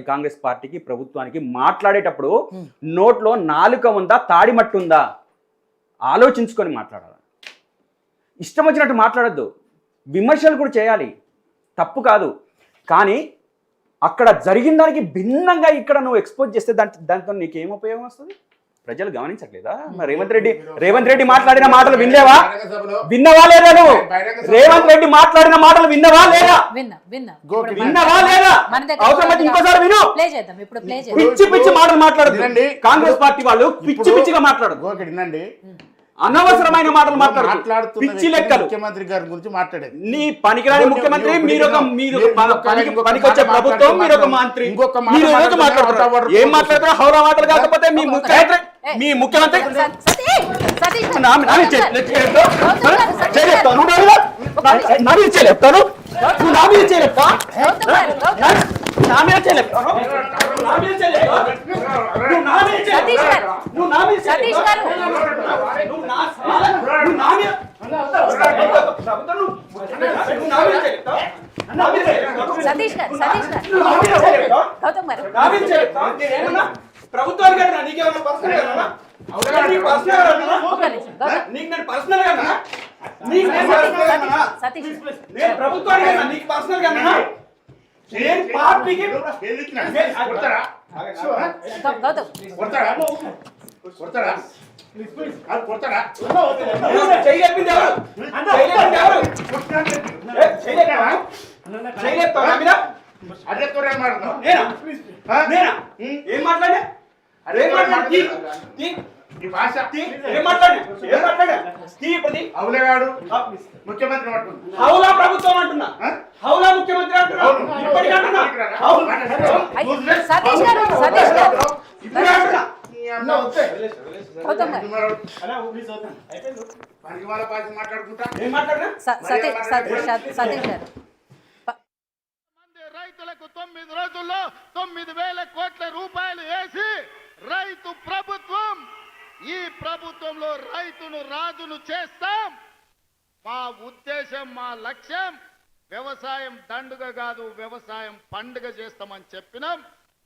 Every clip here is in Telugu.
కాంగ్రెస్ పార్టీకి ప్రభుత్వానికి మాట్లాడేటప్పుడు నోట్లో నాలుక ఉందా తాడి మట్టు ఉందా ఆలోచించుకొని మాట్లాడాలి. ఇష్టం వచ్చినట్టు మాట్లాడద్దు. విమర్శలు కూడా చేయాలి, తప్పు కాదు. కానీ అక్కడ జరిగిన దానికి భిన్నంగా ఇక్కడ నువ్వు ఎక్స్పోజ్ చేస్తే దాంతో నీకేం ఉపయోగం వస్తుంది? ప్రజలు గమనించట్లేదా? రేవంత్ రెడ్డి మాట్లాడిన మాటలు విన్నవా లేదా? నువ్వు రేవంత్ రెడ్డి మాట్లాడిన మాటలు విన్నవా లేదా? విన్నవా లేదా? అవసరమైతే ఇంకోసారి విను. పిచ్చి పిచ్చి మాటలు మాట్లాడదు కాంగ్రెస్ పార్టీ వాళ్ళు. పిచ్చి పిచ్చిగా మాట్లాడదు, అనవసరమైన మాటలు మాట్లాడుతూ పిచ్చి లెక్కలు. ముఖ్యమంత్రి గారి గురించి మాట్లాడేది నీ పనికిరాని ముఖ్యమంత్రి, మీరు పనికొచ్చే ప్రభుత్వం, మీరు ఒక మంత్రి. ఏం మాట్లాడతారు? హౌరా మాటలు కాకపోతే మీ ముఖ్యమంత్రి చెప్తాను. ప్రభుత్వానికి ఏం మాట్లాడా? ముఖ్యమంత్రి హౌలా ప్రభుత్వం అంటున్నా, హౌలా ముఖ్యమంత్రి అంటున్నా, ఇప్పటికంటున్నా రైతులకు 9 రోజుల్లో 9,000 కోట్ల రూపాయలు వేసి రైతు ప్రభుత్వం, ఈ ప్రభుత్వంలో రైతును రాజును చేస్తాం. మా ఉద్దేశం, మా లక్ష్యం వ్యవసాయం దండుగ కాదు, వ్యవసాయం పండుగ చేస్తామని చెప్పినాం.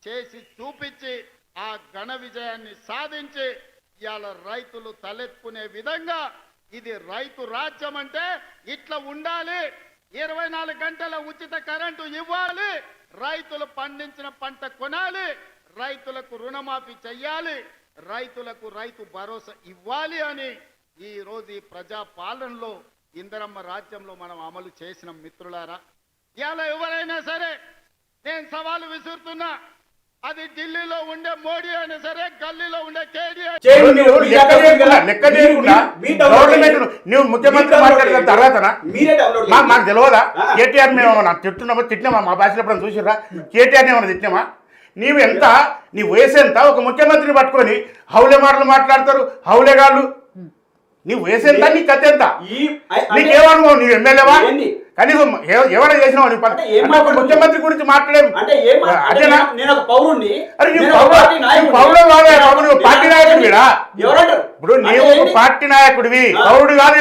చేసి చూపించి ఆ ఘన విజయాన్ని సాధించి ఇవాళ రైతులు తలెత్తుకునే విధంగా ఇది రైతు రాజ్యం అంటే ఇట్లా ఉండాలి. 24 గంటల ఉచిత కరెంటు ఇవ్వాలి, రైతులు పండించిన పంట కొనాలి, రైతులకు రుణమాఫీ చెయ్యాలి, రైతులకు రైతు భరోసా ఇవ్వాలి అని ఈ రోజు ఈ ప్రజా పాలనలో ఇందిరమ్మ రాజ్యంలో మనం అమలు చేసిన మిత్రులారా. ఇవాళ ఎవరైనా సరే నేను సవాలు విసురుతున్నా, అది ఢిల్లీలో ఉండే మోడీ అయినా సరే, గల్లీలో ఉండే కేటీఆర్ నువ్వు ముఖ్యమంత్రి మాట్లాడిన తర్వాత మాకు తెలియదా? కేటీఆర్ మేము నాకు తిట్టినామా? మా భాషలో ఎప్పుడైనా చూసిరా? కేటీఆర్ని ఏమైనా తిట్టినామా? నీవు ఎంత, నీ వయసు ఎంత? ఒక ముఖ్యమంత్రిని పట్టుకొని హౌలే మాటలు మాట్లాడతారు హౌలేగాళ్ళు. నీ వయసు ఎంత? నీ కథ ఎంత? నీకేమనుకో? నీవు ఎమ్మెల్యేవా? కనీసం ఎవరైనా చేసినావు? ముఖ్యమంత్రి గురించి మాట్లాడేది అదేనా? పార్టీ నాయకుడివిడా? ఇప్పుడు నీవు పార్టీ నాయకుడివి, పౌరుడు కాదు.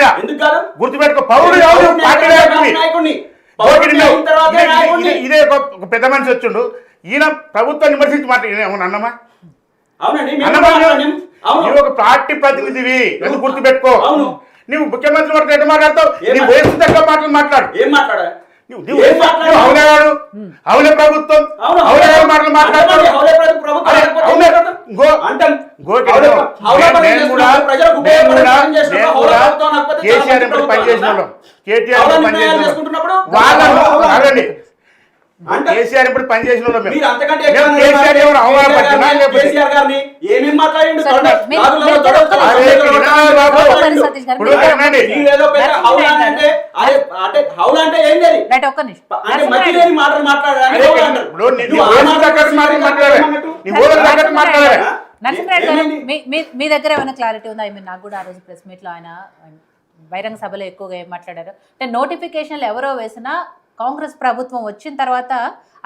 గుర్తుపెట్టుకో, పౌరుడు కాదు, పార్టీ నాయకుడివి. ఇదే ఒక పెద్ద మనిషి వచ్చిండు, ఈయన ప్రభుత్వం విమర్శించి మాట్లాడి అన్నమా? నువ్వు ఒక పార్టీ ప్రతినిధివి, ఎందుకు గుర్తుపెట్టుకో. నువ్వు ముఖ్యమంత్రి వరకు ఎట్లా మాట్లాడతావు? నీ వయసు తగ్గ మాటలు మాట్లాడు. ఏం మాట్లాడా? హౌలేగాడు, హౌలే ప్రభుత్వం, హౌలేగాడు మాటలు మాట్లాడతాడు. కేసీఆర్ ఎంపీ పనిచేసిన వాళ్ళం, కేటీఆర్ పనిచేసిన వాళ్ళని కేసీఆర్ ఇప్పుడు పనిచేసిన మీ దగ్గర ఏమైనా క్లారిటీ ఉందా? ఐ మీన్ నాకు కూడా ఆ రోజు ప్రెస్ మీట్ లో ఆయన బహిరంగ సభలో ఎక్కువగా ఏం మాట్లాడారు అంటే, నోటిఫికేషన్లు ఎవరో వేసినా కాంగ్రెస్ ప్రభుత్వం వచ్చిన తర్వాత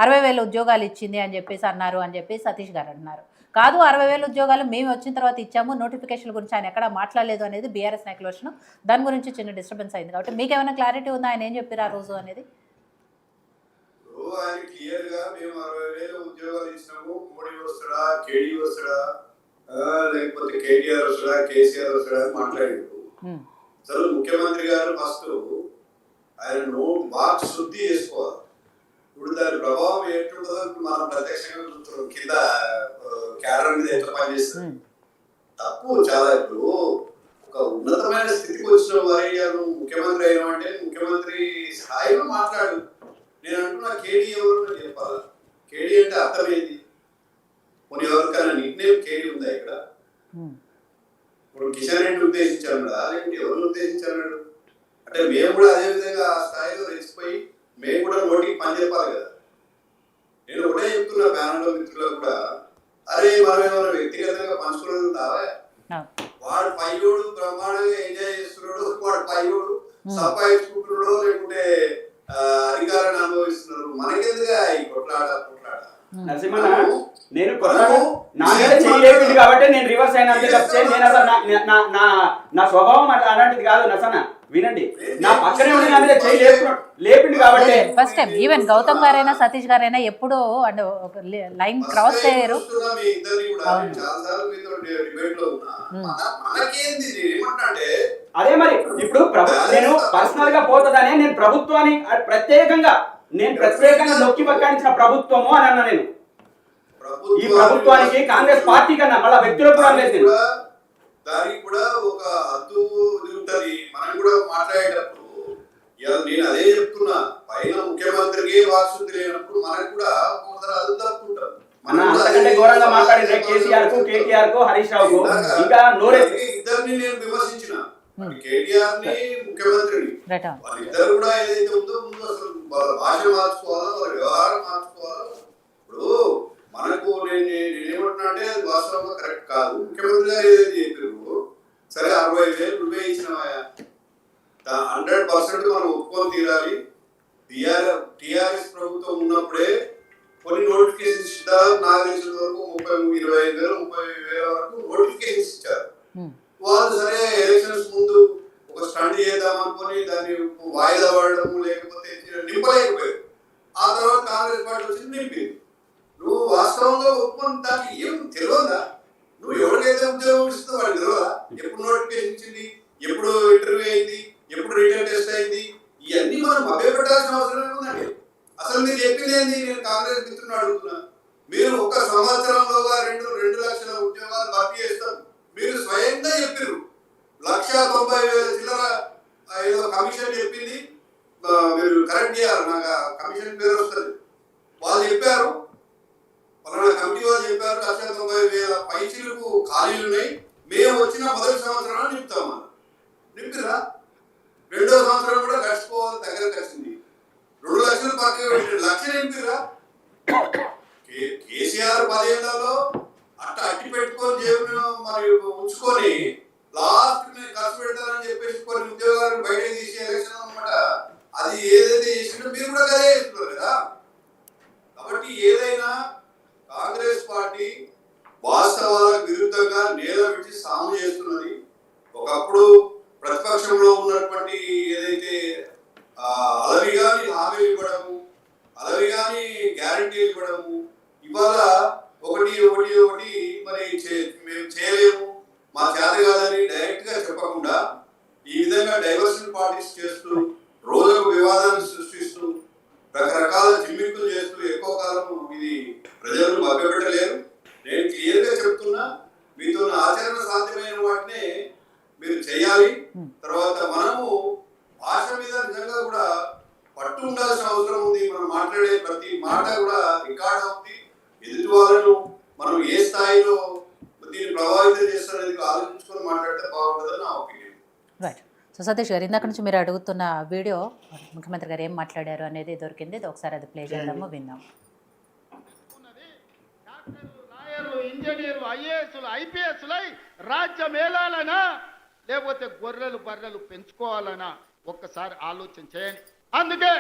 60,000 ఉద్యోగాలు ఇచ్చింది అని చెప్పేసి అన్నారు అని చెప్పి సతీష్ గారు అన్నారు. కాదు, 60,000 ఉద్యోగాలు మేము వచ్చిన తర్వాత ఇచ్చాము, నోటిఫికేషన్ గురించి ఆయన ఎక్కడ మాట్లాడలేదు అనేది బీఆర్ఎస్ నాయకుల వర్షం. దాని గురించి చిన్న డిస్టర్బెన్స్ అయింది. కాబట్టి మీకు ఏమైనా క్లారిటీ ఉందా ఆయన ఏం చెప్పారు ఆ రోజు అనేది? ఆయన క్లియర్ గా మేము 60,000 ఉద్యోగాలు ఇచ్చినాము, మోడీ వస్తాడా, కేడీ వస్తాడా, లేకపోతే కేటీఆర్ వస్తాడా, కేసీఆర్ వస్తాడా అని మాట్లాడిండు. అసలు ముఖ్యమంత్రి గారు ఫస్ట్ ఆయన మార్క్స్ శుద్ధి చేసుకోవాలి. ఇప్పుడు దాని ప్రభావం ఎట్లుంటుందో మనం ప్రత్యక్షంగా చూస్తున్నాం. కింద క్యాడర్ మీద ఎట్లా పనిచేస్తుంది తప్పు చాలా. ఇప్పుడు ఒక ఉన్నతమైన స్థితికి వచ్చిన వారు ముఖ్యమంత్రి అయినామంటే ముఖ్యమంత్రి స్థాయిలో మాట్లాడు. నేను అంటున్నా కేడీ ఎవరు చెప్పాలి. కేడీ అంటే అర్థం ఏంటి? కొన్ని ఎవరికైనా నిక్నేమ్ కేడీ ఉందా ఇక్కడ? ఇప్పుడు కిషన్ రెడ్డి ఉద్దేశించాడు లేకపోతే ఎవరిని ఉద్దేశించాడు అంటే మేము కూడా అదే విధంగా ఆ స్థాయిలో రెచ్చిపోయి మేము కూడా నోటికి పని చెప్పాలి కదా. నేను ఒకటే చెప్తున్నా ప్యానల్లో మిత్రులకు కూడా, అరే మనం ఏమైనా వ్యక్తిగతంగా పంచుకోవడం తావా? వాడు పైయోడు బ్రహ్మాండంగా ఎంజాయ్ చేస్తున్నాడు, వాడు పైయోడు సంపాదించుకుంటున్నాడు, లేకుంటే అధికారాన్ని అనుభవిస్తున్నారు. మనకెందుగా ఈ కొట్లాట నరసింహన్న, నేను నా మీద చేయలేపింది కాబట్టి నేను రివర్స్ అయినా అంతే తప్పితే నేను అసలు నా స్వభావం అలాంటిది కాదు. నరసన్న వినండి, నా పక్కనే ఉండి నా మీద లేపింది కాబట్టి ఫస్ట్ టైం ఈవెన్ గౌతమ్ గారైనా సతీష్ గారైనా ఎప్పుడూ అంటే ఒక లైన్ క్రాస్ చేయరు. అదే మరి ఇప్పుడు నేను పర్సనల్ గా పోతుందనే నేను ప్రభుత్వాన్ని ప్రత్యేకంగా నొక్కి పక్కాడించిన ప్రభుత్వము అని అన్నా. నేను ఈ ప్రభుత్వానికి కాంగ్రెస్ పార్టీ కన్నా మళ్ళీ వ్యక్తులకు కూడా లేదు. దానికి కూడా ఒక హద్దు ఉంటది. మనం కూడా మాట్లాడేటప్పుడు నేను అదే చెప్తున్నా, పైన ముఖ్యమంత్రికి వాక్శుద్ధి లేనప్పుడు మనకు కూడా కొందరు హద్దు తప్పుకుంటారు. అంతకంటే ఘోరంగా మాట్లాడిన కేసీఆర్ కు, కేటీఆర్ కు, హరీష్ రావు ఇంకా ఇద్దరిని నేను విమర్శించిన, కేటీఆర్ ని ముఖ్యమంత్రిని. వాళ్ళిద్దరు కూడా ఏదైతే ఉందో ముందు అసలు వాళ్ళ భాష మార్చుకోవాలా, వాళ్ళ వ్యవహారం మార్చుకోవాలా. ఇప్పుడు మనకు నేనేమంటున్నా అంటే అది వాస్తవంగా కరెక్ట్ కాదు. ముఖ్యమంత్రి గారు ఏదైతే చెప్పారు, సరే 60,000 నువ్వే ఇచ్చినవాయా, 100% మనం ఒప్పుకొని తీరాలి. టిఆర్ఎస్ ప్రభుత్వం ఉన్నప్పుడే కొన్ని నోటిఫికేషన్స్ ఇచ్చారు. నాకు తెలిసిన వరకు 25,000, 30,000 వరకు నోటిఫికేషన్స్ ఇచ్చారు. వాళ్ళు సరే ఎలక్షన్స్ ముందు ఒక స్టంట్ చేద్దాం అనుకుని దాన్ని వాయిదా పడడం లేకపోతే నింపలేకపోయారు. ఆ తర్వాత కాంగ్రెస్ పార్టీ వచ్చి నింపింది. నువ్వు వాస్తవంగా ఒప్పుకొని దానికి ఏం తెలియదా? నువ్వు ఎవరికైతే ఉద్యోగం ఇస్తుందో వాడికి తెలియదా? ఎప్పుడు నోటిఫికేషన్ ఇచ్చింది, ఎప్పుడు ఇంటర్వ్యూ అయింది, ఎప్పుడు రిటర్న్ టెస్ట్ అయింది, ఇవన్నీ మనం అభ్యపెట్టాల్సిన అవసరం ఉందండి. అసలు మీరు చెప్పింది ఏంది? నేను కాంగ్రెస్ మిత్రుని అడుగుతున్నా, మీరు ఒక సంవత్సరంలోగా 2 లక్షల ఉద్యోగాలు భర్తీ చేస్తారు. మీరు స్వయంగా చెప్పారు 1,90,000 చిల్లర ఏదో కమిషన్ చెప్పింది. మీరు కరెక్ట్ చేయాలి, నాకు కమిషన్ పేరు వస్తుంది. వాళ్ళు చెప్పారు, పలానా కమిటీ వాళ్ళు చెప్పారు 1,90,000 పైసలకు ఖాళీలు ఉన్నాయి, మేము వచ్చిన మొదటి సంవత్సరాలు నింపుతామన్నారు. నింపిరా? రెండో సంవత్సరం కూడా గడిచిపోవాలి, దగ్గరకు వచ్చింది. 2 లక్షలు పక్కన 2 లక్షలు నింపిరా? కేసీఆర్ 10 ఏళ్లలో అట్టి పెట్టుకొని జేబును మరి ఉంచుకొని లాస్ట్ ఖర్చు పెడతారని చెప్పేసి కొన్ని ఉద్యోగాలను బయట తీసి ఎలక్షన్ అనమాట. అది ఏదైతే చేసిందో మీరు కూడా అదే చేస్తున్నారు కదా. కాబట్టి ఏదైనా కాంగ్రెస్ పార్టీ వాస్తవాలకు విరుద్ధంగా నేల విడిచి సాము చేస్తున్నది. ఒకప్పుడు ప్రతిపక్షంలో ఉన్నటువంటి ఏదైతే అలవిగాని హామీలు ఇవ్వడము, అలవిగాని గ్యారంటీలు ఇవ్వడము, ఇవాళ ఒకటి మరి మేము చేయలేము, మా చేత కాదని డైరెక్ట్ గా చెప్పకుండా ఈ విధంగా డైవర్షన్ పార్టీస్ చేస్తూ రోజుకు వివాదాన్ని సృష్టిస్తూ రకరకాల జిమ్మిక్కులు చేస్తూ ఎక్కువ కాలం ఇది ప్రజలను మభ్యపెట్టలేరు. నేను క్లియర్ గా చెప్తున్నా, మీతో ఆచరణ సాధ్యమైన వాటినే మీరు చేయాలి. తర్వాత మనము భాష మీద నిజంగా కూడా పట్టు ఉండాల్సిన అవసరం ఉంది. మనం మాట్లాడే ప్రతి మాట కూడా రికార్డ్ అవుతుంది. ఎదుటి వాళ్ళను మనం ఏ స్థాయిలో దీన్ని ప్రభావితం చేస్తారనేది ఆలోచించుకొని మాట్లాడితే బాగుంటుందని నా ఒపీనియన్. రైట్. సో సతీష్ గారు, ఇందాక నుంచి మీరు అడుగుతున్న వీడియో ముఖ్యమంత్రి గారు ఏం మాట్లాడారు అనేది దొరికింది. ఒకసారి అది ప్లే చేద్దాము, విందాం. లాయర్లు, ఇంజనీర్లు, ఐఏఎస్లు, ఐపీఎస్లై రాజ్యం ఏలాలనా లేకపోతే బర్రెలు పెంచుకోవాలనా ఒక్కసారి ఆలోచన చేయండి. అందుకే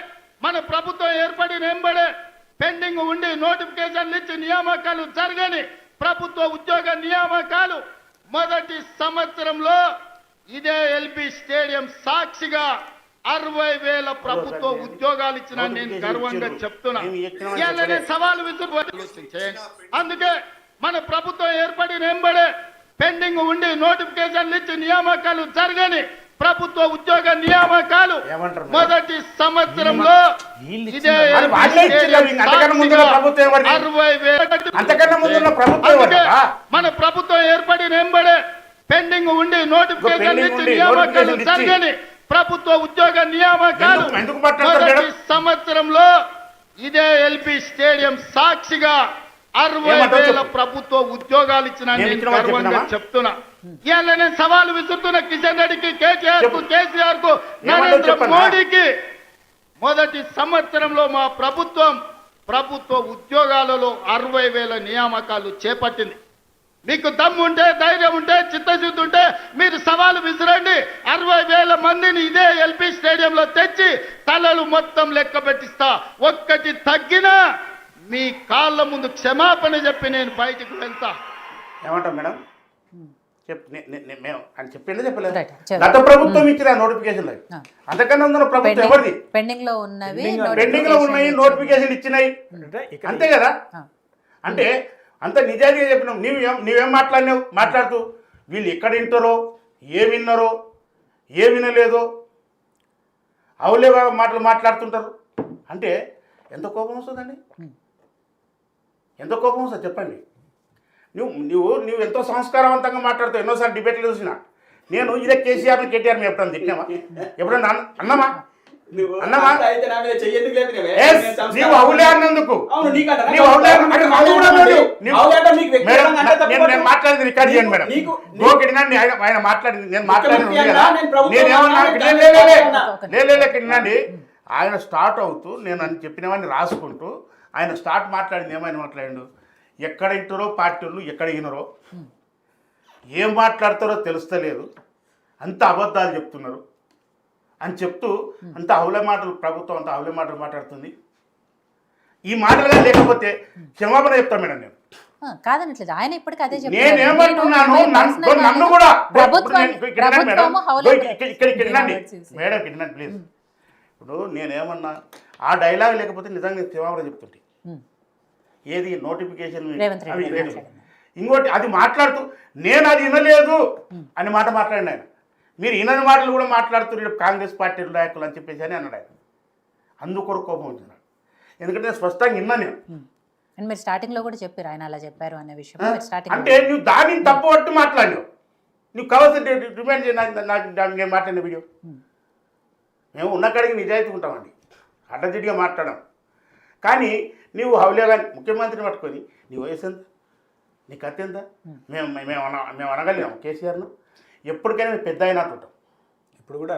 మన ప్రభుత్వం ఏర్పడిన వెంబడే పెండింగ్ ఉండి నోటిఫికేషన్లు ఇచ్చి నియామకాలు జరగని ప్రభుత్వ ఉద్యోగ నియామకాలు మొదటి సంవత్సరంలో ఇదే ఎల్బీ స్టేడియం సాక్షిగా 60,000 ప్రభుత్వ ఉద్యోగాలు ఇచ్చిన నేను గర్వంగా చెప్తున్నా. ఇవాళనే సవాలు విసురు ఆలోచించేయండి. అందుకే మన ప్రభుత్వం ఏర్పడిన వెంబడే పెండింగ్ ఉండి నోటిఫికేషన్లు ఇచ్చి నియామకాలు జరగని ప్రభుత్వ ఉద్యోగ నియామకాలు మొదటి సంవత్సరంలో ఇదే 60,000 మన ప్రభుత్వం ఏర్పడిన వెంబడే పెండింగ్ ఉండి నోటిఫికేషన్లు ఇచ్చి నియామకాలు జరగని ప్రభుత్వ ఉద్యోగ నియామకాలు మొదటి సంవత్సరంలో ఇదే ఎల్బీ స్టేడియం సాక్షిగా 60,000 ప్రభుత్వ ఉద్యోగాలు ఇచ్చిన నేను గర్వంగా చెప్తున్నా. ఇవాళ నేను సవాలు విసురుతున్న కిషన్ రెడ్డికి, కేటీఆర్ కు, కేసీఆర్ కు, నరేంద్ర మోడీకి మొదటి సంవత్సరంలో మా ప్రభుత్వ ఉద్యోగాలలో 60,000 నియామకాలు చేపట్టింది. మీకు దమ్ము ఉంటే, ధైర్యం ఉంటే, చిత్తశుద్ధి ఉంటే మీరు సవాలు విసిరండి. 60,000 మందిని ఇదే ఎల్బీ స్టేడియంలో తెచ్చి తలలు మొత్తం లెక్క పెట్టిస్తా. ఒక్కటి తగ్గినా మీ కాళ్ళ ముందు క్షమాపణ చెప్పి నేను బయటికి వెళ్తా. ఏమంటాం మేడం? మేము అని చెప్పిందే చెప్పలేదు. గత ప్రభుత్వం ఇచ్చిన నోటిఫికేషన్ అంతకన్నా ఉన్న ప్రభుత్వం ఎవరిది? పెండింగ్ లో ఉన్నాయి నోటిఫికేషన్ ఇచ్చినాయి అంతే కదా. అంటే అంత నిజాయితీగా చెప్పినాం. నీవేం మాట్లాడినావు? మాట్లాడుతూ వీళ్ళు ఎక్కడ వింటారో, ఏ విన్నారో, ఏ వినలేదో అవులే మాటలు మాట్లాడుతుంటారు. అంటే ఎంత కోపం వస్తుందండి? ఎంత కోపం వస్తుంది చెప్పండి. నువ్వు ఎంతో సంస్కారవంతంగా మాట్లాడుతావు. ఎన్నోసార్లు డిబేట్లు చూసినా నేను ఇదే కేసీఆర్ని కేటీఆర్ని ఎప్పుడన్నా తిట్టినామా? ఎప్పుడన్నా అన్నమా? అన్నమా? నీవు అవులే అన్నందుకు నేను మాట్లాడింది రికార్డ్ చేయండి మేడం. గోకిడినండి ఆయన మాట్లాడింది నేను మాట్లాడింది నేనేమన్నా లేదండి. ఆయన స్టార్ట్ అవుతూ నేను అని చెప్పినవన్నీ రాసుకుంటూ ఆయన స్టార్ట్ మాట్లాడింది ఏమైనా మాట్లాడిండు. ఎక్కడ ఇంటారో పార్టీలు ఎక్కడ వినరో, ఏం మాట్లాడతారో తెలుస్తలేదు, అంత అబద్ధాలు చెప్తున్నారు అని చెప్తూ అంత అవులే మాటలు ప్రభుత్వం అంత అవులే మాటలు మాట్లాడుతుంది. ఈ మాటలుగా లేకపోతే క్షమాపణ చెప్తాను మేడం. నేను కాదనట్లేదు, ఆయన ఇప్పటికీ అదే చెప్తారు. నేనేమంటున్నాను, నన్ను కూడా మేడం కిందండి ప్లీజ్. ఇప్పుడు నేనేమన్నా ఆ డైలాగ్ లేకపోతే నిజంగా క్షమాపణ చెప్తుంటే ఏది నోటిఫికేషన్ ఇంకోటి అది మాట్లాడుతూ నేను అది వినలేదు అని మాట మాట్లాడిన ఆయన. మీరు వినని మాటలు కూడా మాట్లాడుతున్నారు కాంగ్రెస్ పార్టీ నాయకులు అని చెప్పేసి అని అన్నాడు ఆయన. అందుకొరకు కోపం వచ్చినాడు. ఎందుకంటే నేను స్పష్టంగా విన్నా నేను. మీరు స్టార్టింగ్ లో కూడా చెప్పారు ఆయన అలా చెప్పారు అనే విషయం. అంటే నువ్వు దానిని తప్పు పట్టు మాట్లాడినావు. నువ్వు కావాల్సిన డిమాండ్ నేను మాట్లాడిన వీడియో. మేము ఉన్న కాడికి నిజాయితీ ఉంటామండి, అడ్డదిడ్డిగా మాట్లాడాం. కానీ నీవు హౌలేగా ముఖ్యమంత్రిని పట్టుకొని నీ వయసు ఎంత, నీ కత్తి ఎంత? మేము అనగలిగాం కేసీఆర్ను. ఎప్పటికైనా మేము పెద్ద అయినా అంటుంటాం. ఇప్పుడు కూడా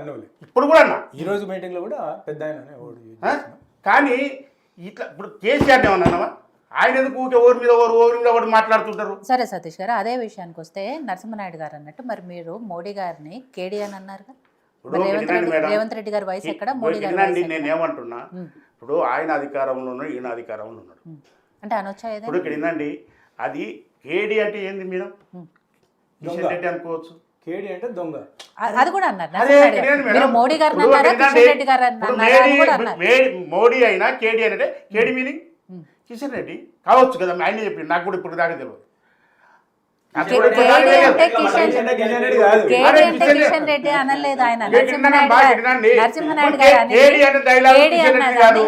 అన్నా ఈరోజు మీటింగ్లో కూడా పెద్ద ఆయన. కానీ ఇట్లా ఇప్పుడు కేసీఆర్ని ఏమన్నావా? ఆయన ఎందుకు ఊరికే ఓరి మీద ఒకటి మాట్లాడుతుంటారు. సరే సతీష్ గారు, అదే విషయానికి వస్తే నరసింహనాయుడు గారు అన్నట్టు మరి మీరు మోడీ గారిని కేడీ అని అన్నారు. రేవంత్ రెడ్డి గారి వయసు ఎక్కడ, మోడీ గారి నేను ఏమంటున్నా, ఇప్పుడు ఆయన అధికారంలో ఉన్నాడు, ఈయన అధికారంలో ఉన్నాడు అంటే అనొచ్చా? ఇప్పుడు ఇక్కడ ఏంటండి, అది కేడీ అంటే ఏంది మీరు కిషన్ రెడ్డి అనుకోవచ్చు. కేడీ అంటే దొంగ, అది కూడా అన్నారు. మోడీ గారు కిషన్ రెడ్డి గారు మోడీ అయినా కేడీ అంటే కేడీ మీనింగ్ కిషన్ రెడ్డి కావచ్చు కదా. ఆయన చెప్పింది, నాకు కూడా ఇప్పుడు దాకా తెలియదు. కిషన్ రెడ్డి అనలేదు ఆయన, నరసింహనాయుడు గారు.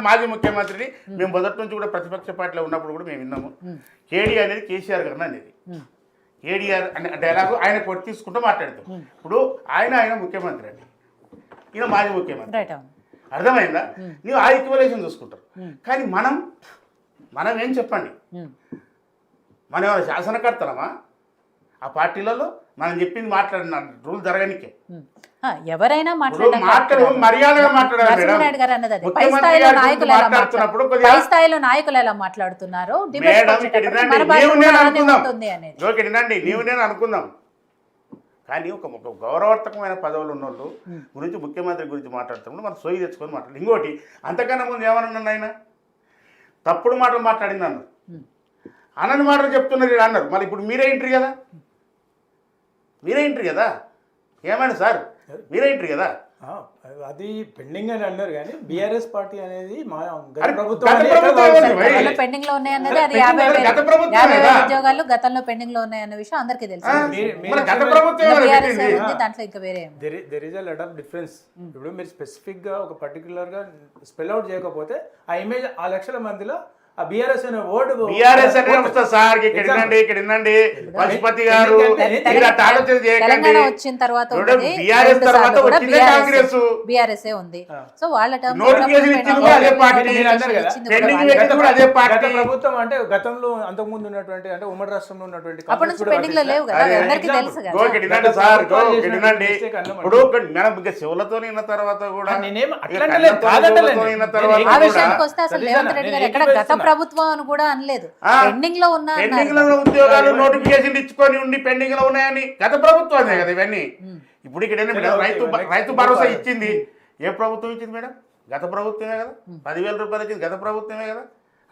మాజీ ముఖ్యమంత్రిని మేము మొదటి నుంచి కూడా ప్రతిపక్ష పార్టీలో ఉన్నప్పుడు కూడా మేము విన్నాము. కేడీ అనేది కేసీఆర్ గారు అనేది కేడీఆర్ అనే డైలాగు ఆయన కొట్టి తీసుకుంటూ మాట్లాడతాం. ఇప్పుడు ఆయన ముఖ్యమంత్రి అండి, ఈయన మాజీ ముఖ్యమంత్రి. అర్థమైందా? నీవు ఆ ఈక్వలేషన్ చూసుకుంటారు. కానీ మనం ఏం చెప్పండి, మనం ఏమైనా శాసనకర్తలమా ఆ పార్టీలలో? మనం చెప్పింది మాట్లాడిన రూల్ జరగనికే ఎవరైనా మర్యాదగా మాట్లాడారు. నాయకులు ఎలా మాట్లాడుతున్నారు నీవు నేను అనుకుందాం. కానీ ఒక గౌరవార్థకమైన పదవులు ఉన్న వాళ్ళు గురించి ముఖ్యమంత్రి గురించి మాట్లాడుతున్నప్పుడు మనం సోయి తెచ్చుకొని మాట్లాడు. ఇంకోటి అంతకన్నా ముందు ఏమన్నా ఆయన తప్పుడు మాటలు మాట్లాడింది అన్నారు, అనని మాటలు చెప్తున్నారు అన్నారు. మళ్ళీ ఇప్పుడు మీరే ఇంటరు కదా, ఏమండి సార్ మీరేంటి కదా ఆ, అది పెండింగ్ అని అన్నారు కానీ బీఆర్ఎస్ పార్టీ అనేది మా గత అరే, ప్రభుత్వం గత అని ఎక్కడ ప్రభుత్వం భావిస్తారు? ఏమని? గతంలో పెండింగ్ లో ఉన్నాయన్నది అది పెండింగ్ లో గత ప్రభుత్వమే 50,000 కదా. ఉద్యోగాలు గతంలో పెండింగ్ లో ఉన్నాయన్న విషయం అందరికీ తెలుసు మన గత ప్రభుత్వం ఏమని బీఆర్ఎస్ పెట్టింది? ఉంది, దాంట్లో ఇంకా వేరే ఏం. There is a lot of difference. ఇప్పుడు మీరు స్పెసిఫిక్ గా ఒక పర్టికులర్ గా స్పెల్ అవుట్ చేయకపోతే ఆ ఇమేజ్ ఆ లక్షల మందిలో ఆ బీఆర్ఎస్ అనే వర్డ్ బీఆర్ఎస్ అంటే వస్తుంది సార్, ఇక్కడ వినండి పశుపతి గారు మీరు అట్లా ఆలోచన చేయకండి. తెలంగాణ వచ్చిన తర్వాత చూడండి, బీఆర్ఎస్ తర్వాత వచ్చిందే కాంగ్రెస్. బీఆర్ఎస్ ఉంది. సో వాళ్ళ terms లో నోటిఫికేషన్ ఇచ్చింది కూడా అదే పార్టీ. మీరు అన్నారు కదా, ఇచ్చింది కూడా పెండింగ్ వాళ్ళే. పెట్టింది కూడా అదే గత పార్టీ. ప్రభుత్వం అంటే గతంలో అంతకుముందు ఉన్నటువంటి అంటే ఉమ్మడి రాష్ట్రంలో ఉన్నటువంటి అప్పటి కాంగ్రెస్ నుంచి కూడా పెండింగ్ లో లేవు కదా, అదే, అందరికీ తెలుసు కదా. గోకి వినండి సార్, గోకి వినండి. mistake అన్నమాట. ఇప్పుడు మనం ఇంకా శివులతో విన్న తర్వాత కూడా నేనేం ఇక అట్లా అంటలేదు, కళ్ళతో కాదంటలేదు. శివులతో విన్న నేను తర్వాత ఆ కూడా విషయానికి వస్తే అసలు సతీష్ రేవంత్ అన్న, రెడ్డి నేను గారు ఎక్కడ గత ఏకీభవిస్తున్నా. ప్రభుత్వం అని కూడా అనలేదు, ఆ, పెండింగ్ లో ఉన్నా పెండింగ్ అన్నారు. లో ఉద్యోగాలు నోటిఫికేషన్ ఇచ్చుకొని ఉండి పెండింగ్ లో ఉన్నాయని గత ప్రభుత్వమే కదా ఇవన్నీ. ఇప్పుడు ఇక్కడ ఏంటి మేడం, రైతు భరోసా ఇచ్చింది ఏ ప్రభుత్వం ఇచ్చింది మేడం? గత ప్రభుత్వమే కదా. 10,000 రూపాయలు ఇచ్చింది గత ప్రభుత్వమే కదా,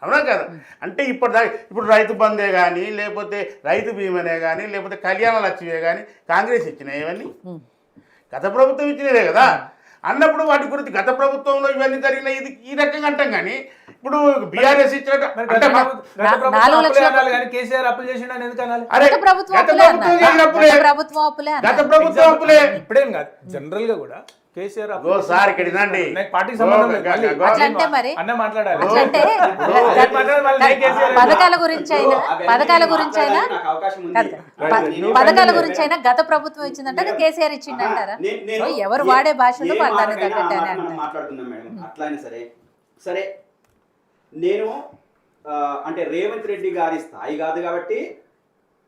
అవునా కదా? అంటే ఇప్పుడు రైతు బందే కానీ లేకపోతే రైతు బీమానే కానీ లేకపోతే కళ్యాణ లక్ష్మే కానీ కాంగ్రెస్ ఇచ్చినాయి ఇవన్నీ గత ప్రభుత్వం ఇచ్చినదే కదా. అన్నప్పుడు వాటి గురించి గత ప్రభుత్వంలో ఇవన్నీ జరిగినాయి ఇది ఈ రకంగా అంటాం. కానీ ఇప్పుడు బీఆర్ఎస్ ఇచ్చినట్టు మరి అంటే గత ప్రభుత్వం 4 అప్పులే లక్షల అనాలి కానీ కేసీఆర్ అప్పులు చేసిండని ఎందుకు అనాలి? అరే, గత ప్రభుత్వం గత అప్పులే ప్రభుత్వం అన్నారు. చేసినప్పుడే గత ప్రభుత్వం అప్పులే గత అన్నారు. ప్రభుత్వం అప్పులే. ఇప్పుడేం కాదు, జనరల్ గా కూడా కేసీఆర్ గో సార్ ఇక్కడ వినండి. నాకు పార్టీకి సంబంధం లేదు. మళ్ళీ అట్లంటే మరి అన్న మాట్లాడాలి. అట్లంటే రేపు మాట్లాడాలి, మళ్ళీ నేను కేసీఆర్ పథకాల గురించి అయినా పథకాల గురించి అయినా నాకు అవకాశం ఉంది. కాదు, పథకాల గురించి అయినా గత ప్రభుత్వం ఇచ్చిందంటే కేసీఆర్ ఇచ్చింది అంటారా? సో ఎవరు వాడే భాషలో ఏ వాళ్ళు దాన్ని మాటకైనా తగ్గట్టు ఆ అని మాట మనం అంటారు. మాట్లాడుకుందాం మేడం. అట్లా అయినా సరే నేను అంటే రేవంత్ రెడ్డి గారి స్థాయి కాదు కాబట్టి,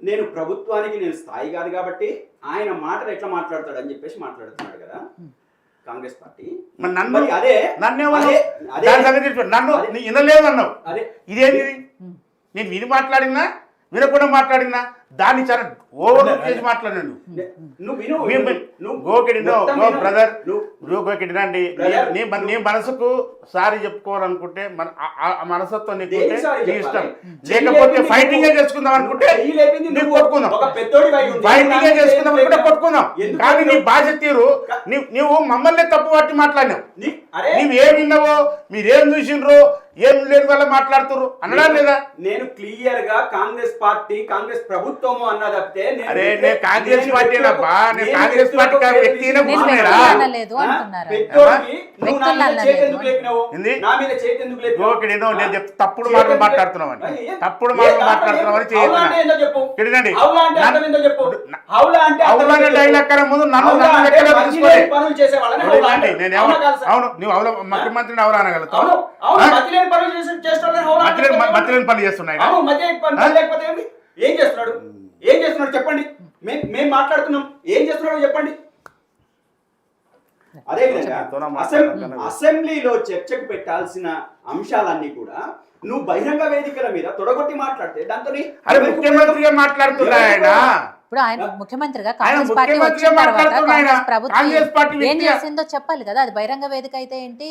నేను ప్రభుత్వానికి నేను స్థాయి కాదు కాబట్టి ఆయన మాటలు ఎట్లా మాట్లాడతాడని చెప్పేసి మాట్లాడుతున్నాడు కదా కాంగ్రెస్ పార్టీ. మరి నన్ను మరి అదే నన్నేమన్నా అదే దాని సంగతి తెలుసు. నన్ను అదే. నీ వినలేదు అన్నావు. అదే ఇదేంటి నేను విని మాట్లాడినా వినకుండా మాట్లాడినా దాన్ని చాలా ఓవర్ చేసి మాట్లాడినాడు. నువ్వు విను, నువ్వు గోకిడి మొత్తం గో విను. బ్రదర్ నువ్వు గోకిడి రండి. Brother. నీ మనసుకు సారీ చెప్పుకోవాలనుకుంటే ఆ మనసత్వం నీకు ఉంటే దేనికి sorry నీ ఇష్టం. చెప్పాలి? లేకపోతే చెయ్యి ఫైటింగ్ లేపింది చేసుకుందాం అనుకుంటే చెయ్యి లేపింది నీకు నువ్వు. కొట్టుకుందాం. ఒక పెద్దోడి వై ఉంది. ఫైటింగ్ చేసుకుందాం అనుకుంటే కొట్టుకుందాం. ఎందుకు కానీ నీ కొట్టుకుందాం? భాష తీరు నువ్వు మమ్మల్ని తప్పు పట్టి మాట్లాడినావు. అరే నీవేం విన్నావో మీరేం చూసిండ్రో ఏం లేని వల్ల మాట్లాడుతున్నారు అనడా లేదా? నేను క్లియర్ గా కాంగ్రెస్ పార్టీ కాంగ్రెస్ ప్రభుత్వము అన్నా తప్పితే అరే నేను కాంగ్రెస్ పార్టీ అబ్బా, నేను కాంగ్రెస్ పార్టీ వ్యక్తినే నేను కూర్చున్నారా? వ్యక్తులు అనలేదు అంటున్నారు. ఏంది? నా మీద చేతి ఎందుకు లేపినావు? గోకిడి నేను చెప్తా తప్పుడు మాటలు మాట్లాడుతున్నామని తప్పుడు మాటలు మాట్లాడుతున్నామని అవులా అంటే ఏందో చెప్పు. చేయకండి. అవులా అంటే అర్థం ఏందో చెప్పు. అవులా అంటే అర్థం అవునా ఏందో చెప్పు. డైలాగ్ కన్నా ముందు నన్ను అవులా అంటే లెక్కలో మంచి తీసుకోలే. లేని పనులు చేసే వాళ్ళని అవులా అంటే. నేను అవునా కాదు సార్? అవును నువ్వు అవును ముఖ్యమంత్రిని ఎవరు అనగలుగుతావు? అవును, అవును, మతి లేని పనులు చేసేవాళ్ళని అవులా అంటే చెప్పు. మధ్యలేని పనులు చేస్తున్నాయి అవును, మధ్య పని లేకపోతే ఏంది? ఏం చేస్తున్నాడు? ఏం చేస్తున్నాడు చెప్పండి. మేము మాట్లాడుతున్నాం, ఏం చేస్తున్నాడో చెప్పండి. అదే విధంగా అసెంబ్లీలో చర్చకు పెట్టాల్సిన అంశాలన్నీ కూడా నువ్వు బహిరంగ వేదికల మీద తొడగొట్టి మాట్లాడితే దాంతో అరే ముఖ్యమంత్రిగా మాట్లాడుతున్నా ఆయన. ఇప్పుడు ఆయన ముఖ్యమంత్రిగా ఆయన కాంగ్రెస్ పార్టీ ముఖ్యమంత్రిగా వచ్చిన తర్వాత మాట్లాడుతున్నాడు కాంగ్రెస్ ఆయన. ప్రభుత్వం కాంగ్రెస్ పార్టీ ఏం వ్యక్తిగా. చేసిందో చెప్పాలి కదా. అది బహిరంగ వేదిక అయితే ఏంటి,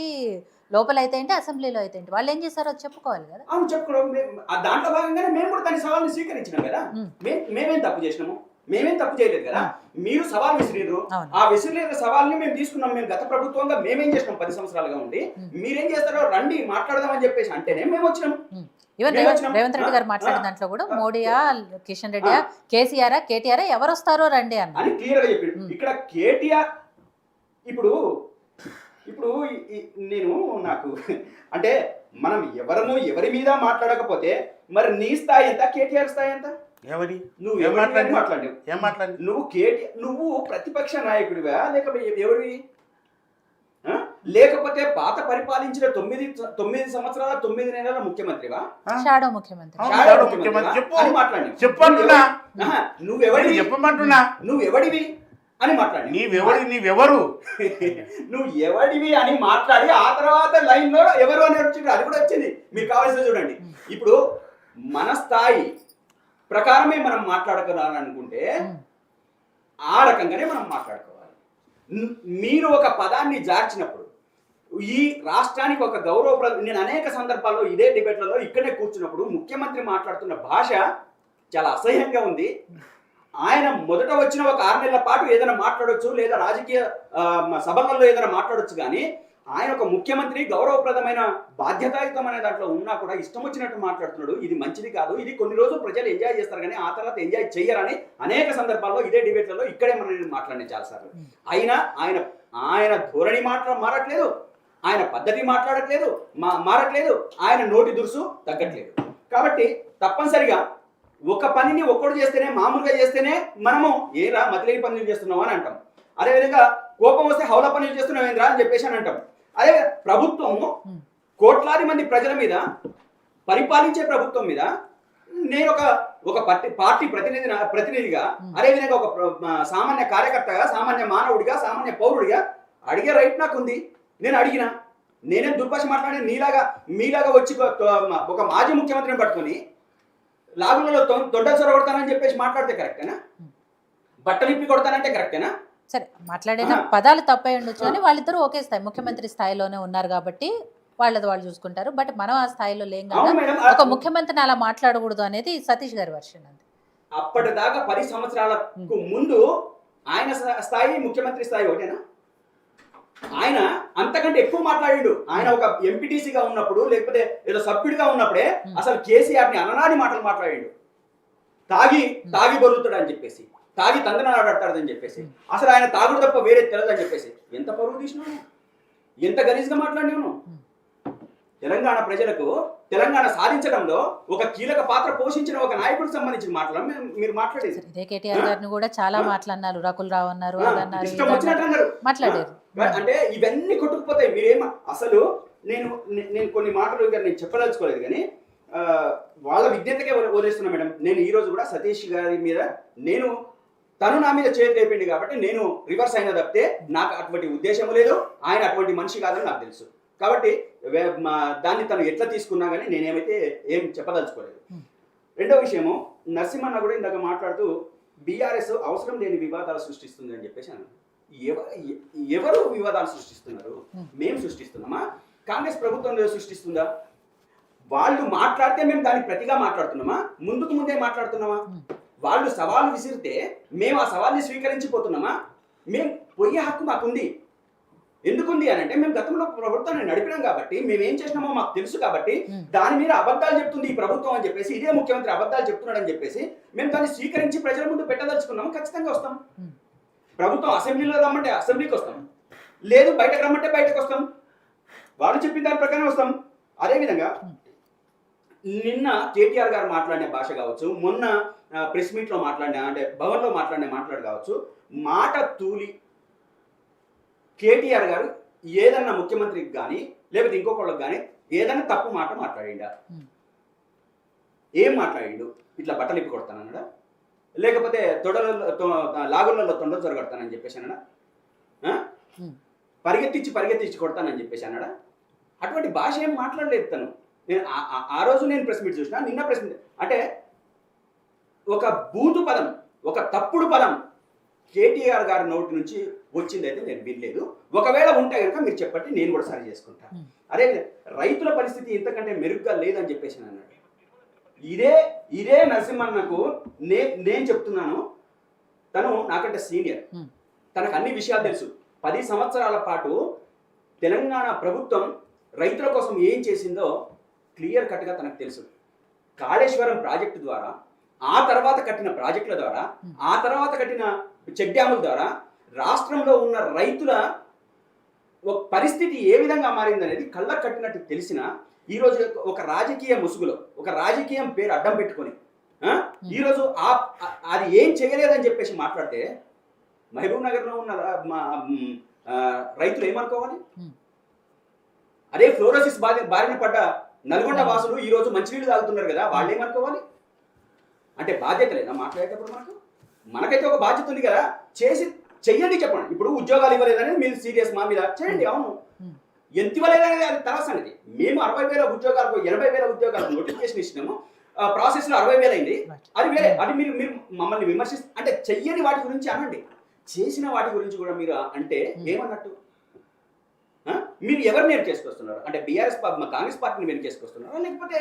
లోపల అయితే ఏంటి, అసెంబ్లీలో అయితే ఏంటి, వాళ్ళు ఏం చేశారో చెప్పుకోవాలి కదా. అవును చెప్పుకోవడం దాంట్లో భాగంగానే మేము కూడా దాని సవాల్ని స్వీకరించినాం కదా. మేమేం తప్పు చేసినాము? మేమేం తప్పు చేయలేదు కదా. మీరు సవాల్ విసిరిరు, అవును. ఆ విసిరిన సవాల్ని మేము తీసుకున్నాం. మేము గత ప్రభుత్వంగా మేమేం చేసినాం 10 సంవత్సరాలుగా ఉండి, మీరేం చేస్తారో రండి మాట్లాడదామని చెప్పేసి అంటేనే మేము వచ్చినాం. ఈవెన్ మేము వచ్చినాం. రేవంత్ రెడ్డి గారు మాట్లాడిన దాంట్లో కూడా మోడీయా, కిషన్ రెడ్డియా, కేసీఆర్, కేటీఆర్ ఎవరు వస్తారో రండి అన్న అని క్లియర్ గా చెప్పాడు. ఇక్కడ కేటీఆర్ ఇప్పుడు నేను నాకు అంటే మనం ఎవరి మీద మాట్లాడకపోతే మరి నీ స్థాయి ఎంత, కేటీఆర్ స్థాయి ఎంత? ఎవరి నువ్వు ఏం ఎవరిని మాట్లాడి మాట్లాడావు? ఏం మాట్లాడి నువ్వు ప్రతిపక్ష నాయకుడివా లేకపోతే ఎవరివి? లేకపోతే పాత పరిపాలించిన 9 సంవత్సరాల 9 నెలల ముఖ్యమంత్రివా? షాడో ముఖ్యమంత్రి. షాడో ముఖ్యమంత్రి చెప్పు. అని మాట్లాడి చెప్పంటున్నా. నువ్వెవడివి? చెప్పమంటున్నా. నువ్వెవడివి అని మాట్లాడి నీవెవరు నువ్వు ఎవడివి అని మాట్లాడి ఆ తర్వాత లైన్ లో ఎవరు అని వచ్చిండ్రు, అది కూడా వచ్చింది. మీరు కావాల్సింది చూడండి. ఇప్పుడు మన స్థాయి ప్రకారమే మనం మాట్లాడుకోవాలనుకుంటే ఆ రకంగానే మనం మాట్లాడుకోవాలి. మీరు ఒక పదాన్ని జార్చినప్పుడు ఈ రాష్ట్రానికి ఒక నేను అనేక సందర్భాల్లో ఇదే డిబేట్లలో ఇక్కడే కూర్చున్నప్పుడు ముఖ్యమంత్రి మాట్లాడుతున్న భాష చాలా అసహ్యంగా ఉంది. ఆయన మొదట వచ్చిన ఒక 6 నెలల పాటు ఏదైనా మాట్లాడొచ్చు, లేదా రాజకీయ సభలలో ఏదైనా మాట్లాడొచ్చు, కానీ ఆయన ఒక ముఖ్యమంత్రి గౌరవప్రదమైన బాధ్యతాయుతమైన దాంట్లో ఉన్నా కూడా ఇష్టం వచ్చినట్టు మాట్లాడుతున్నాడు. ఇది మంచిది కాదు, ఇది కొన్ని రోజులు ప్రజలు ఎంజాయ్ చేస్తారు కానీ ఆ తర్వాత ఎంజాయ్ చెయ్యరని అనేక సందర్భాల్లో ఇదే డిబేట్లలో ఇక్కడే మనం మాట్లాడిన చాలాసార్లు. అయినా ఆయన ధోరణి మారట్లేదు, ఆయన పద్ధతి మారట్లేదు, ఆయన నోటి దురుసు తగ్గట్లేదు. కాబట్టి తప్పనిసరిగా ఒక పనిని ఒక్కడు చేస్తేనే, మామూలుగా చేస్తేనే మనము ఏరా మతిలేని పనులు చేస్తున్నావు అని అంటాం. అదేవిధంగా కోపం వస్తే హౌల పనులు చేస్తున్నావు ఏంద్రా అని చెప్పేసి అని అంటాం. అదే ప్రభుత్వము కోట్లాది మంది ప్రజల మీద పరిపాలించే ప్రభుత్వం మీద నేను ఒక పార్టీ ప్రతినిధిగా, అదేవిధంగా ఒక సామాన్య కార్యకర్తగా, సామాన్య మానవుడిగా, సామాన్య పౌరుడిగా అడిగే రైట్ నాకు ఉంది. నేను అడిగినా, నేనేం దుర్భాష మాట్లాడి మీలాగా వచ్చి ఒక మాజీ ముఖ్యమంత్రిని పట్టుకొని లాగులలో తొండలు సొర కొడతానని చెప్పేసి మాట్లాడితే కరెక్టేనా? బట్టలు ఇప్పి కొడతానంటే కరెక్టేనా? సరే, మాట్లాడిన పదాలు తప్పై ఉండొచ్చు కానీ వాళ్ళిద్దరూ ఒకే స్థాయి, ముఖ్యమంత్రి స్థాయిలోనే ఉన్నారు కాబట్టి వాళ్ళది వాళ్ళు చూసుకుంటారు. బట్ మనం ఆ స్థాయిలో లేం కదా, ఒక ముఖ్యమంత్రిని అలా మాట్లాడకూడదు అనేది సతీష్ గారి వర్షన్. అంతే. అప్పటిదాకా 10 సంవత్సరాలకు ముందు ఆయన స్థాయి, ముఖ్యమంత్రి స్థాయి ఒకటేనా? ఆయన అంతకంటే ఎక్కువ మాట్లాడిండు. ఆయన ఒక ఎంపీటీసీగా ఉన్నప్పుడు, లేకపోతే ఏదో సభ్యుడిగా ఉన్నప్పుడే అసలు కేసీఆర్ని అననాని మాటలు మాట్లాడిండు. తాగి బొరుతాడు అని చెప్పేసి, తాగి తందనాడాడతాడని చెప్పేసి, అసలు ఆయన తాగుడు తప్ప వేరే తెలియదని చెప్పేసి ఎంత పరువు తీసినావు, ఎంత గలీజ్గా మాట్లాడినావు. తెలంగాణ ప్రజలకు తెలంగాణ సాధించడంలో ఒక కీలక పాత్ర పోషించిన ఒక నాయకుడికి సంబంధించిన మాటలు మీరు మాట్లాడేది. ఇదే కేటీఆర్ గారిని కూడా చాలా మాట్లాడినారు, రకుల్ రావు అన్నారు, ఇష్టం వచ్చినట్టు అన్నారు, మాట్లాడారు. అంటే ఇవన్నీ కొట్టుకుపోతాయి. మీరేం అసలు నేను కొన్ని మాటలు నేను చెప్పదలుచుకోలేదు, కానీ వాళ్ళ విజ్ఞతకే వదిలేస్తున్నా మేడం. నేను ఈ రోజు కూడా సతీష్ గారి మీద తను నా మీద చేతి లేపిండి కాబట్టి నేను రివర్స్ అయినా తప్పితే నాకు అటువంటి ఉద్దేశం లేదు. ఆయన అటువంటి మనిషి కాదని నాకు తెలుసు. కాబట్టి దాన్ని తను ఎట్లా తీసుకున్నా కానీ నేనేమైతే ఏం చెప్పదలుచుకోలేదు. రెండో విషయము, నరసింహన్న కూడా ఇందాక మాట్లాడుతూ బీఆర్ఎస్ అవసరం లేని వివాదాలు సృష్టిస్తుంది అని చెప్పేసి అన్నారు. ఎవరు వివాదాలు సృష్టిస్తున్నారు? మేము సృష్టిస్తున్నామా? కాంగ్రెస్ ప్రభుత్వం సృష్టిస్తుందా? వాళ్ళు మాట్లాడితే మేము దానికి ప్రతిగా మాట్లాడుతున్నామా? ముందే మాట్లాడుతున్నామా? వాళ్ళు సవాలు విసిరితే మేము ఆ సవాల్ని స్వీకరించిపోతున్నామా? మేము పోయే హక్కు మాకుంది. ఎందుకుంది అని అంటే మేము గతంలో ప్రభుత్వాన్ని నడిపినాం కాబట్టి, మేము ఏం చేసినామో మాకు తెలుసు కాబట్టి, దాని మీద అబద్ధాలు చెప్తుంది ఈ ప్రభుత్వం అని చెప్పేసి, ఇదే ముఖ్యమంత్రి అబద్ధాలు చెప్తున్నాడు అని చెప్పేసి మేము దాన్ని స్వీకరించి ప్రజల ముందు పెట్టదలుచుకున్నాము. ఖచ్చితంగా వస్తాం. ప్రభుత్వం అసెంబ్లీలో రమ్మంటే అసెంబ్లీకి వస్తాం, లేదు బయటకు రమ్మంటే బయటకు వస్తాం. వాళ్ళు చెప్పిన దాని ప్రకారం వస్తాం. అదేవిధంగా నిన్న కేటీఆర్ గారు మాట్లాడిన భాష కావచ్చు, మొన్న ప్రెస్ మీట్లో మాట్లాడిన, అంటే భవన్లో మాట్లాడు కావచ్చు, మాట తూలి కేటీఆర్ గారు ఏదన్నా ముఖ్యమంత్రికి కానీ లేకపోతే ఇంకొకళ్ళకి కానీ ఏదన్నా తప్పు మాట మాట్లాడిండా? ఏం మాట్లాడిండు? ఇట్లా బట్టలు ఇప్పి కొడతానన్నాడా? లేకపోతే లాగులలో తొండలు జరగడతానని చెప్పేసి అన్నాడా? పరిగెత్తించి కొడతానని చెప్పేసి అన్నాడా? అటువంటి భాష ఏం మాట్లాడలేదు తను. నేను ఆ రోజు నేను ప్రెస్ మీట్ చూసిన, నిన్న ప్రెస్ మీట్, అంటే ఒక బూతు పదం, ఒక తప్పుడు పదం కేటీఆర్ గారి నోటి నుంచి వచ్చిందైతే నేను వినలేదు. ఒకవేళ ఉంటే కనుక మీరు చెప్పండి, నేను కూడా సరి చేసుకుంటాను. అదే రైతుల పరిస్థితి ఇంతకంటే మెరుగ్గా లేదని చెప్పేసి అన్నాడు. ఇదే నరసింహన్నకు నేను చెప్తున్నాను, తను నాకంటే సీనియర్, తనకు అన్ని విషయాలు తెలుసు. 10 సంవత్సరాల పాటు తెలంగాణ ప్రభుత్వం రైతుల కోసం ఏం చేసిందో క్లియర్ కట్గా తనకు తెలుసు. కాళేశ్వరం ప్రాజెక్టు ద్వారా, ఆ తర్వాత కట్టిన ప్రాజెక్టుల ద్వారా, ఆ తర్వాత కట్టిన చెక్ డ్యాముల ద్వారా రాష్ట్రంలో ఉన్న రైతుల పరిస్థితి ఏ విధంగా మారిందనేది కళ్ళకు కట్టినట్టు తెలిసిన ఈరోజు ఒక రాజకీయ ముసుగులో, ఒక రాజకీయం పేరు అడ్డం పెట్టుకొని ఈరోజు అది ఏం చేయలేదని చెప్పేసి మాట్లాడితే మహబూబ్ నగర్లో ఉన్న రైతులు ఏమనుకోవాలి? అదే ఫ్లోరోసిస్ బారిన పడ్డ నల్గొండ వాసులు ఈరోజు మంచినీళ్ళు తాగుతున్నారు కదా, వాళ్ళు ఏమనుకోవాలి? అంటే బాధ్యత లేదా మాట్లాడేటప్పుడు? మనకైతే ఒక బాధ్యత ఉంది కదా, చెయ్యండి, చెప్పండి. ఇప్పుడు ఉద్యోగాలు ఇవ్వలేదని మీరు సీరియస్ మా మీద చేయండి, అవును. ఎంత ఇవ్వలేదనేది అది తర్వాత సంగతి. మేము 60,000 ఉద్యోగాలకు 80,000 ఉద్యోగాలకు నోటిఫికేషన్ ఇచ్చినాము, ప్రాసెస్లో 60,000 అయింది. అది వేరే. అది మీరు మమ్మల్ని అంటే చెయ్యని వాటి గురించి అనండి, చేసిన వాటి గురించి కూడా మీరు అంటే ఏమన్నట్టు? మీరు ఎవరు నేను చేసుకొస్తున్నారు? అంటే కాంగ్రెస్ పార్టీని మీరు చేసుకొస్తున్నారా, లేకపోతే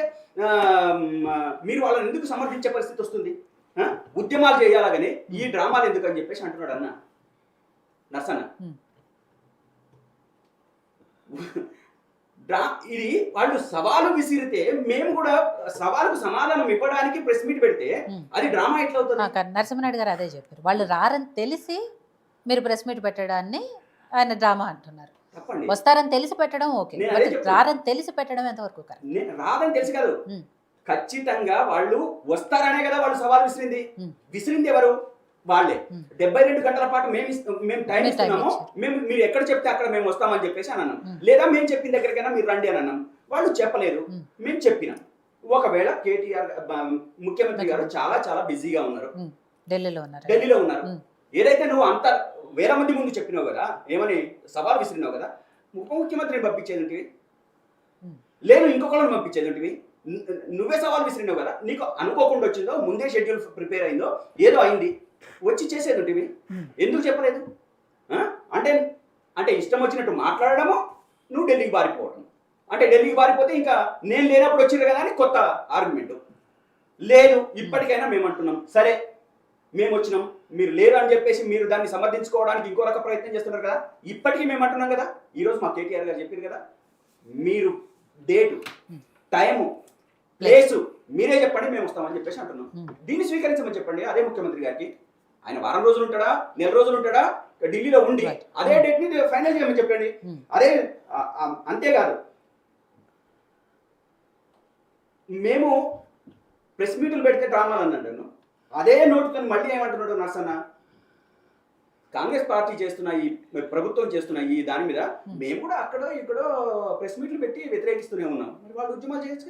మీరు వాళ్ళని ఎందుకు సమర్థించే పరిస్థితి వస్తుంది? ఉద్యమాలు చేయాలని ఈ డ్రామాలు ఎందుకు అని చెప్పేసి అంటున్నాడు అన్న నర్సన్న. ఇది వాళ్ళు సవాలు విసిరితే మేము కూడా సవాలుకు సమాధానం ఇవ్వడానికి ప్రెస్ మీట్ పెడితే అది డ్రామా ఎట్లా అవుతుంది? నరసింహనాయుడు గారు అదే చెప్పారు, వాళ్ళు రారని తెలిసి మీరు ప్రెస్ మీట్ పెట్టడాన్ని ఆయన డ్రామా అంటున్నారు. తప్పండి. వస్తారని తెలిసి పెట్టడం ఓకే, రారని తెలిసి పెట్టడం ఎంతవరకు కరెక్ట్? రాదని తెలిసి కాదు, ఖచ్చితంగా వాళ్ళు వస్తారనే కదా వాళ్ళు సవాల్ విసిరింది ఎవరు? వాళ్ళే. 72 గంటల పాటు మేము టైం ఇస్తున్నాము, మీరు ఎక్కడ చెప్తే అక్కడ మేము వస్తామని చెప్పేసి అని అన్నాం. లేదా మేము చెప్పిన దగ్గరికైనా మీరు రండి అని అన్నాం. వాళ్ళు చెప్పలేదు, మేము చెప్పినాం. ఒకవేళ కేటీఆర్ ముఖ్యమంత్రి గారు చాలా చాలా బిజీగా ఉన్నారు, ఢిల్లీలో ఉన్నారు. ఏదైతే నువ్వు అంత వేల మంది ముందు చెప్పినావు కదా, ఏమని సవాల్ విసిరినావు కదా, ఉప ముఖ్యమంత్రిని పంపించేది లేదు, ఇంకొకళ్ళని పంపించేది నువ్వే సవాల్ విసిరినావు కదా. నీకు అనుకోకుండా వచ్చిందో, ముందే షెడ్యూల్ ప్రిపేర్ అయిందో, ఏదో అయింది, వచ్చి చేసేది ఎందుకు చెప్పలేదు? అంటే అంటే ఇష్టం వచ్చినట్టు మాట్లాడడము, నువ్వు ఢిల్లీకి పారిపోవడం. అంటే ఢిల్లీకి పారిపోతే ఇంకా నేను లేనప్పుడు వచ్చింది కదా అని కొత్త ఆర్గ్యుమెంట్ లేదు. ఇప్పటికైనా మేము అంటున్నాం, సరే మేము వచ్చినాం, మీరు లేరు అని చెప్పేసి మీరు దాన్ని సమర్థించుకోవడానికి ఇంకో రక ప్రయత్నం చేస్తున్నారు కదా. ఇప్పటికీ మేము అంటున్నాం కదా, ఈరోజు మా కేటీఆర్ గారు చెప్పారు కదా, మీరు డేటు, టైము, ప్లేసు మీరే చెప్పండి, మేము వస్తామని చెప్పేసి అంటున్నాం. దీన్ని స్వీకరించమని చెప్పండి అదే ముఖ్యమంత్రి గారికి. ఆయన వారం రోజులు ఉంటాడా, నెల రోజులు ఉంటాడా, ఢిల్లీలో ఉండి అదే డేట్ ని ఫైనల్ చేయమని చెప్పండి. అదే అంతేకాదు, మేము ప్రెస్ మీట్లు పెడితే డ్రామాలు అన్నాడు, అదే నోటుతో మళ్ళీ ఏమంటున్నాడు నర్సన్న, కాంగ్రెస్ పార్టీ చేస్తున్న ఈ ప్రభుత్వం చేస్తున్న ఈ దాని మీద మేము కూడా అక్కడో ఇక్కడో ప్రెస్ మీట్లు పెట్టి వ్యతిరేకిస్తూనే ఉన్నాం. మరి వాళ్ళు ఉద్యమాలు చేయొచ్చు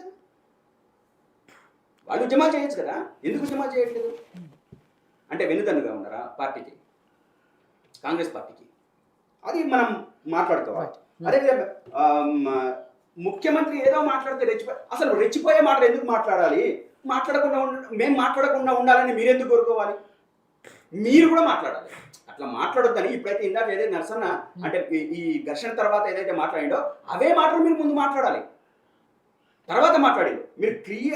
కదా, ఎందుకు ఉద్యమాలు చేయట్లేదు? అంటే వెన్నుదన్నుగా ఉన్నారా పార్టీకి, కాంగ్రెస్ పార్టీకి? అది మనం మాట్లాడుకోవాలి. అదే ముఖ్యమంత్రి ఏదో మాట్లాడితే అసలు రెచ్చిపోయే మాట ఎందుకు మాట్లాడాలి? మేము మాట్లాడకుండా ఉండాలని మీరెందుకు కోరుకోవాలి? మీరు కూడా మాట్లాడాలి. అట్లా మాట్లాడొద్దని ఇప్పుడైతే ఇందాక ఏదైతే నర్సన్న అంటే ఈ ఘర్షణ తర్వాత ఏదైతే మాట్లాడిండో అవే మాటలు మీరు ముందు మాట్లాడాలి, తర్వాత మాట్లాడిండు. మీరు క్లియర్